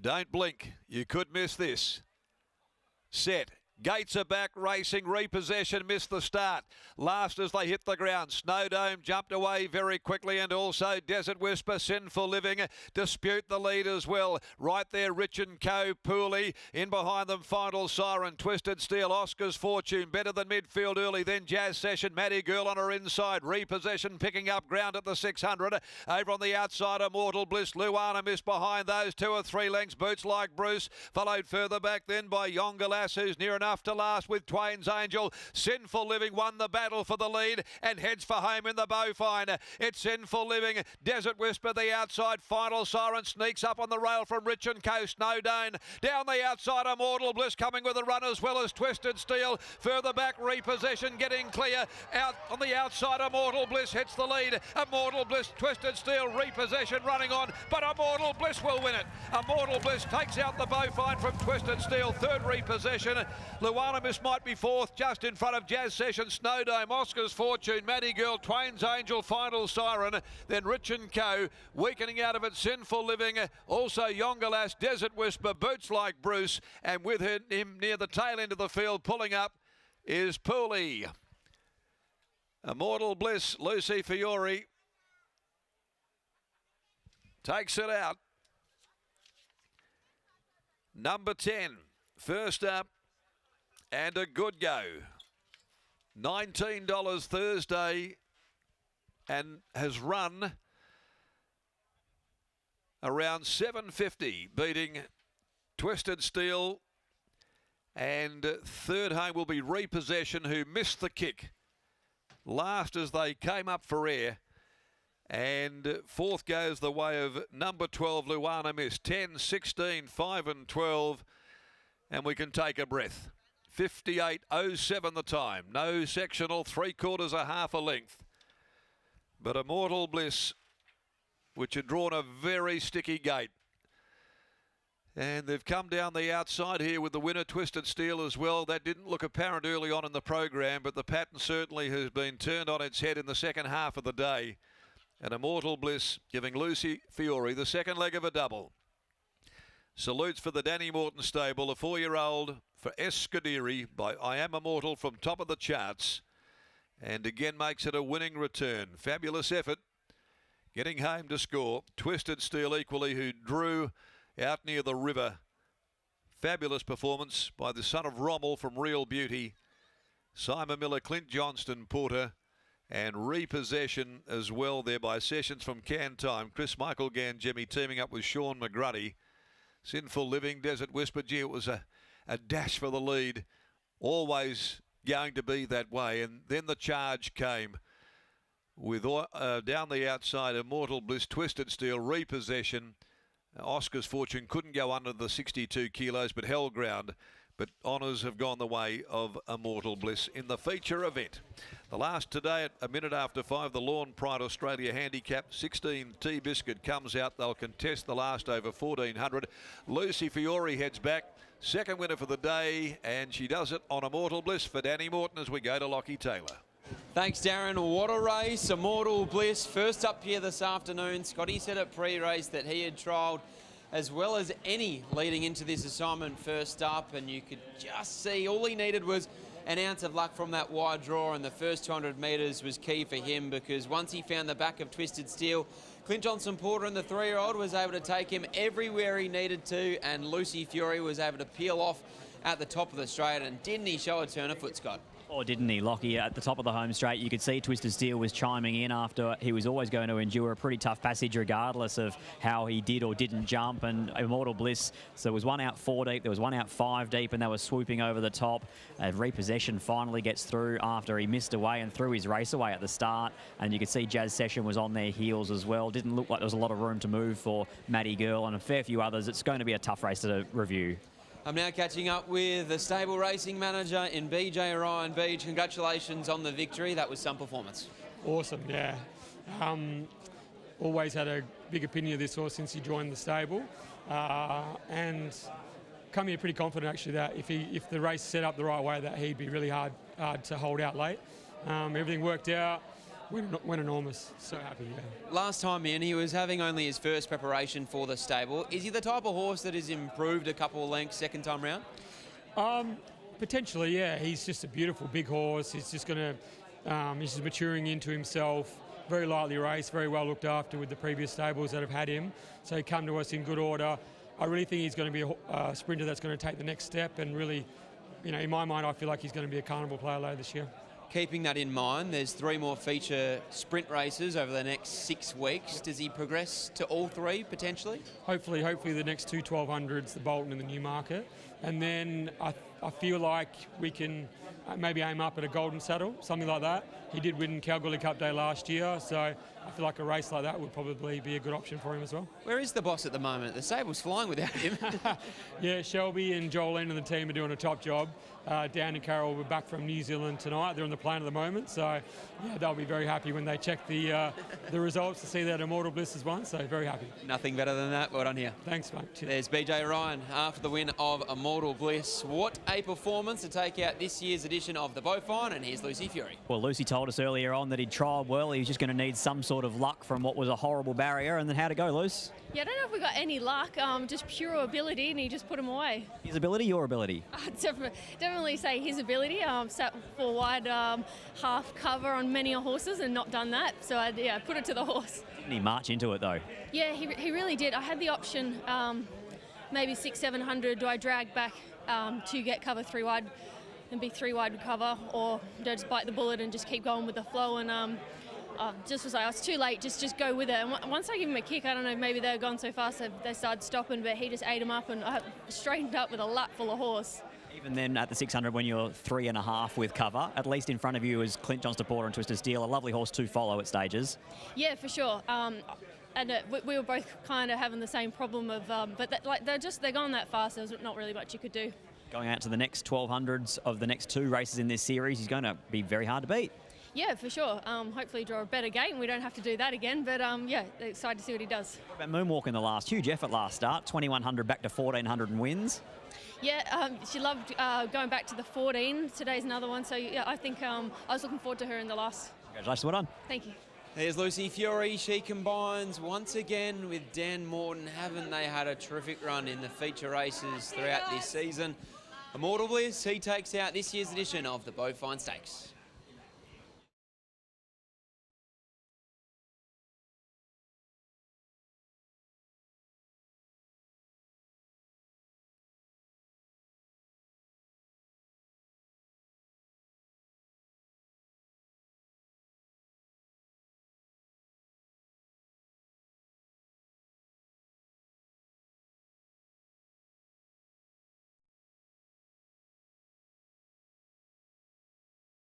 Don't blink. You could miss this. Set. Gates are back, racing, repossession, missed the start. Last as they hit the ground. Snowdome jumped away very quickly, and also Desert Whisper, Sinful Living, dispute the lead as well. Right there, Rich and Co, Pooley. In behind them, Final Siren, Twisted Steel, Oscar's Fortune, better than midfield early. Then Jazz Session, Maddie Girl on her inside. Repossession picking up ground at the 600. Over on the outside, Immortal Bliss, Luana Miss behind those 2 or 3 lengths. Boots Like Bruce, followed further back then by Yonga Lass, who's near enough to last with Twain's Angel. Sinful Living won the battle for the lead and heads for home in the Bowfine. It's Sinful Living, Desert Whisper the outside, Final Siren sneaks up on the rail from Rich and Co, Snowdone. Down the outside, Immortal Bliss coming with a run as well as Twisted Steel. Further back, Repossession getting clear. Out on the outside, Immortal Bliss hits the lead. Immortal Bliss, Twisted Steel, Repossession running on, but Immortal Bliss will win it. Immortal Bliss takes out the Bowfine from Twisted Steel. Third Repossession. Luana Miss might be fourth, just in front of Jazz Session, Snowdome, Oscar's Fortune, Maddie Girl, Twain's Angel, Final Siren, then Rich and Co, weakening out of it, Sinful Living, also Yonga Lass, Desert Whisper, Boots Like Bruce, and with him near the tail end of the field, pulling up, is Pooley. Immortal Bliss, Lucy Fiore, takes it out. Number 10, first up, and a good go. $19 Thursday, and has run around 750, beating Twisted Steel. And third home will be Repossession, who missed the kick last as they came up for air. And fourth goes the way of number 12, Luana Miss. 10, 16, 5 and 12. And we can take a breath. 58.07 the time. No sectional, 3/4 a half a length. But Immortal Bliss, which had drawn a very sticky gate. And they've come down the outside here with the winner, Twisted Steel, as well. That didn't look apparent early on in the program, but the pattern certainly has been turned on its head in the second half of the day. And Immortal Bliss giving Lucy Fiore the second leg of a double. Salutes for the Danny Morton stable, a 4-year-old for S. Scuderi by I Am Immortal from top of the charts. And again makes it a winning return. Fabulous effort. Getting home to score. Twisted Steel equally, who drew out near the river. Fabulous performance by the son of Rommel from Real Beauty. Simon Miller, Clint Johnston, Porter. And Repossession as well there by Sessions from Can Time. Chris Michael Gangemi teaming up with Sean McGruddy. Sinful Living, Desert Whisper. Gee, it was a dash for the lead. Always going to be that way. And then the charge came with down the outside, Immortal Bliss, Twisted Steel, Repossession. Oscar's Fortune couldn't go under the 62 kilos, but held ground. But honours have gone the way of Immortal Bliss in the feature event. The last today at a minute after 5, the Lawn Pride Australia Handicap 16 Tea Biscuit comes out. They'll contest the last over 1400. Lucy Fiore heads back. Second winner for the day, and she does it on Immortal Bliss for Danny Morton as we go to Lockie Taylor. Thanks, Darren. What a race. Immortal Bliss first up here this afternoon. Scotty said at pre-race that he had trialled as well as any leading into this assignment first up, and you could just see all he needed was an ounce of luck from that wide draw, and the first 200 metres was key for him, because once he found the back of Twisted Steel, Clint Johnson Porter and the 3-year-old was able to take him everywhere he needed to, and Lucy Fiore was able to peel off at the top of the straight. And didn't he show a turn of foot, Scott? Or didn't he, Lockie? At the top of the home straight, you could see Twisted Steel was chiming in after he was always going to endure a pretty tough passage regardless of how he did or didn't jump. And Immortal Bliss, so there was one out 4 deep, there was one out 5 deep, and they were swooping over the top. Repossession finally gets through after he missed away and threw his race away at the start. And you could see Jazz Session was on their heels as well. Didn't look like there was a lot of room to move for Maddie Girl and a fair few others. It's going to be a tough race to review. I'm now catching up with the stable racing manager in BJ Orion. Beach, congratulations on the victory. That was some performance. Awesome, yeah. Always had a big opinion of this horse since he joined the stable, and come here pretty confident actually that if the race set up the right way, that he'd be really hard to hold out late. Everything worked out. went enormous. So happy, yeah. Last time in, he was having only his first preparation for the stable. Is he the type of horse that has improved a couple of lengths second time round? Potentially, yeah. He's just a beautiful big horse. He's just going to, he's just maturing into himself. Very lightly raced, very well looked after with the previous stables that have had him. So he come to us in good order. I really think he's going to be a sprinter that's going to take the next step and really, you know, in my mind, I feel like he's going to be a carnival player later this year. Keeping that in mind, there's 3 more feature sprint races over the next 6 weeks. Does he progress to all 3 potentially? Hopefully the next 2 1200s, the Bolton and the Newmarket. And then I feel like we can maybe aim up at a Golden Saddle, something like that. He did win Kalgoorlie Cup Day last year, so I feel like a race like that would probably be a good option for him as well. Where is the boss at the moment? The stable's flying without him. Yeah, Shelby and Jolene and the team are doing a top job. Dan and Carol were back from New Zealand tonight. They're on the plane at the moment, so yeah, they'll be very happy when they check the results to see that Immortal Bliss has won, so very happy. Nothing better than that. Well done here. Thanks, mate. Cheers. There's BJ Ryan after the win of Immortal Bliss. What a performance to take out this year's edition of the Beaufort, and here's Lucy Fury. Well, Lucy told us earlier on that he'd trialled well. He was just going to need some sort of luck from what was a horrible barrier, and then how'd it go, Luce? Yeah, I don't know if we got any luck, just pure ability, and he just put him away. His ability, your ability? I'd definitely say his ability. Sat 4 wide, half cover on many horses and not done that, so I'd put it to the horse. Didn't he march into it, though? Yeah, he really did. I had the option, maybe 600-700, do I drag back to get cover 3 wide and be 3 wide cover, or do I just bite the bullet and just keep going with the flow? And just was like, I was too late, just go with it. And once I give him a kick, I don't know, maybe they were gone so fast that they started stopping, but he just ate him up, and I straightened up with a lap full of horse. Even then at the 600 when you're 3.5 with cover, at least in front of you is Clint Johnston Porter and Twisted Steel, a lovely horse to follow at stages. Yeah, for sure. And we were both kind of having the same problem of, but they're going that fast, there's not really much you could do. Going out to the next 1200s of the next 2 races in this series, he's going to be very hard to beat. Yeah, for sure. Hopefully draw a better gate and we don't have to do that again. But yeah, excited to see what he does. What about Moonwalk in the last? Huge effort last start. 2100 back to 1400 and wins. Yeah, she loved going back to the 14. Today's another one. So yeah, I think I was looking forward to her in the last. Congratulations, well done. Thank you. There's Lucy Fury. She combines once again with Dan Morton. Haven't they had a terrific run in the feature races throughout this season? Immortal Bliss, he takes out this year's edition of the Beaufort Stakes.